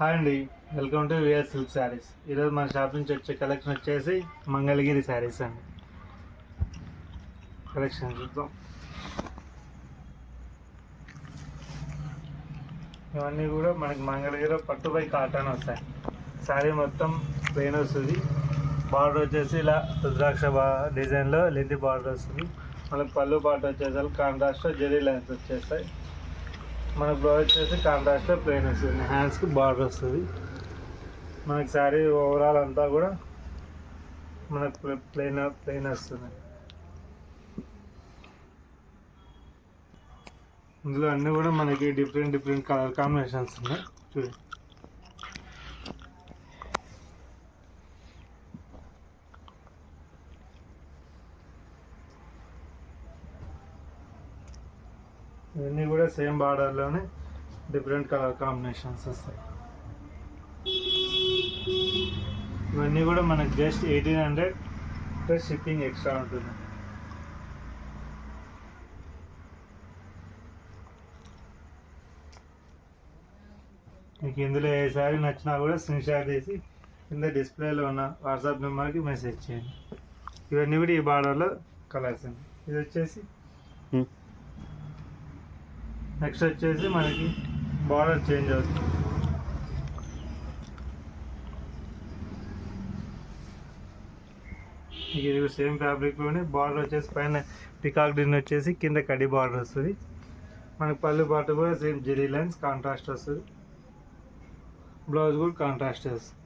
Hi అండి, welcome to VR silk saris. ఈరోజు మన షాప్ నుంచి వచ్చే కలెక్షన్ వచ్చేసి మంగళగిరి శారీస్ అండి. కలెక్షన్ చూద్దాం. ఇవన్నీ కూడా మనకి మంగళగిరిలో పట్టుపై కాటన్ వస్తాయి. శారీ మొత్తం ప్లెయిన్ వస్తుంది. బార్డర్ వచ్చేసి ఇలా రుద్రాక్ష డిజైన్లో లెంత్ బార్డర్ వస్తుంది. మనకి పళ్ళు పాటు వచ్చేసరికి కాంట్రాస్ట్లో జెరీ లైన్స్ వచ్చేస్తాయి. మన బ్లౌజ్ వచ్చేసి కాంట్రాస్ట్లో ప్లెయిన్ వస్తుంది. హ్యాండ్స్కి బార్డర్ వస్తుంది. మనకి శారీ ఓవరాల్ అంతా కూడా మనకు ప్లెయిన్ వస్తుంది. ఇందులో అన్నీ కూడా మనకి డిఫరెంట్ కలర్ కాంబినేషన్స్ ఉన్నాయి. చూడండి, ఇవన్నీ కూడా సేమ్ బార్డర్లోనే డిఫరెంట్ కలర్ కాంబినేషన్స్ వస్తాయి. ఇవన్నీ కూడా మనకి జస్ట్ 1800 ప్లస్ షిప్పింగ్ ఎక్స్ట్రా ఉంటుంది. మీకు ఇందులో ఏ శారీ నచ్చినా కూడా స్క్రీన్ షాట్ తీసి కింద డిస్ప్లేలో ఉన్న వాట్సాప్ నెంబర్కి మెసేజ్ చేయండి. ఇవన్నీ కూడా ఈ బార్డర్లో కలర్స్ అండి. ఇది వచ్చేసి నెక్స్ట్ వచ్చేసి మనకి బార్డర్ చేంజ్ అవుతుంది. ఇది సేమ్ ఫ్యాబ్రిక్లోనే బార్డర్ వచ్చేసి పైన పికాక్ డిజైన్ వచ్చేసి కింద కడి బార్డర్ వస్తుంది. మనకి పళ్ళు పాటు కూడా సేమ్ జెరీ లైన్స్ కాంట్రాస్ట్ వస్తుంది. బ్లౌజ్ కూడా కాంట్రాస్ట్ వస్తుంది.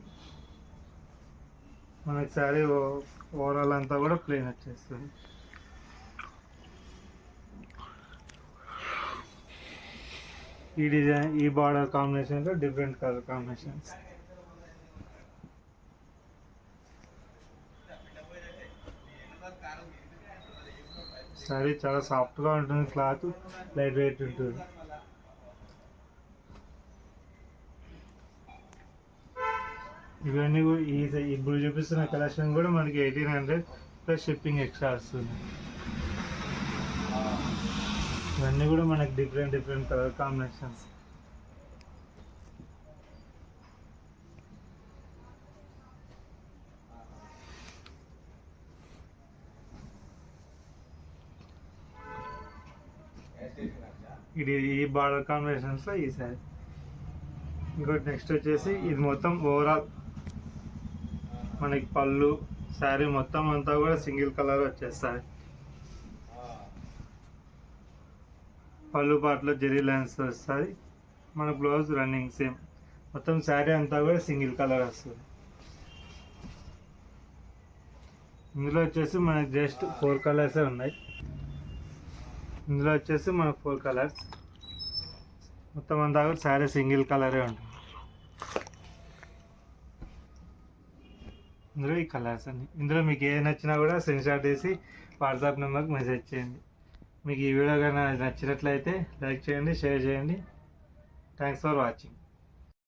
మనకి శారీ ఓవరాల్ అంతా కూడా ప్లెయిన్ వచ్చేస్తుంది. ఈ డిజైన్ ఈ బార్డర్ కాంబినేషన్లో డిఫరెంట్ కలర్ కాంబినేషన్స్. శారీ చాలా సాఫ్ట్గా ఉంటుంది. క్లాత్ లైట్ వెయిట్ ఉంటుంది. ఇవన్నీ కూడా ఇప్పుడు చూపిస్తున్న కలెక్షన్ కూడా మనకి 1800 ప్లస్ షిప్పింగ్ ఎక్స్ట్రా వస్తుంది. ఇవన్నీ కూడా మనకి డిఫరెంట్ కలర్ కాంబినేషన్స్. ఇది ఈ బార్డర్ కాంబినేషన్స్లో ఈ శారీ. ఇంకోటి నెక్స్ట్ వచ్చేసి ఇది మొత్తం ఓవరాల్ మనకి పళ్ళు శారీ మొత్తం అంతా కూడా సింగిల్ కలర్ వచ్చేస్తాయి. పళ్ళు పాటలో జెరీ లైన్స్ వస్తుంది. మన బ్లౌజ్ రన్నింగ్ సేమ్. మొత్తం శారీ అంతా కూడా సింగిల్ కలర్ వస్తుంది. ఇందులో వచ్చేసి మనకి జస్ట్ 4 కలర్సే ఉన్నాయి. ఇందులో వచ్చేసి మనకు 4 కలర్స్. మొత్తం అంతా కూడా శారీ సింగిల్ కలరే ఉంటుంది. ఇందులో ఈ కలర్స్ అన్ని. ఇందులో మీకు ఏది నచ్చినా కూడా స్క్రీన్ షాట్ తీసి వాట్సాప్ నెంబర్కి మెసేజ్ చేయండి. మీకు ఈ వీడియో కానీ నచ్చినట్లయితే లైక్ చేయండి, షేర్ చేయండి. Thanks for watching.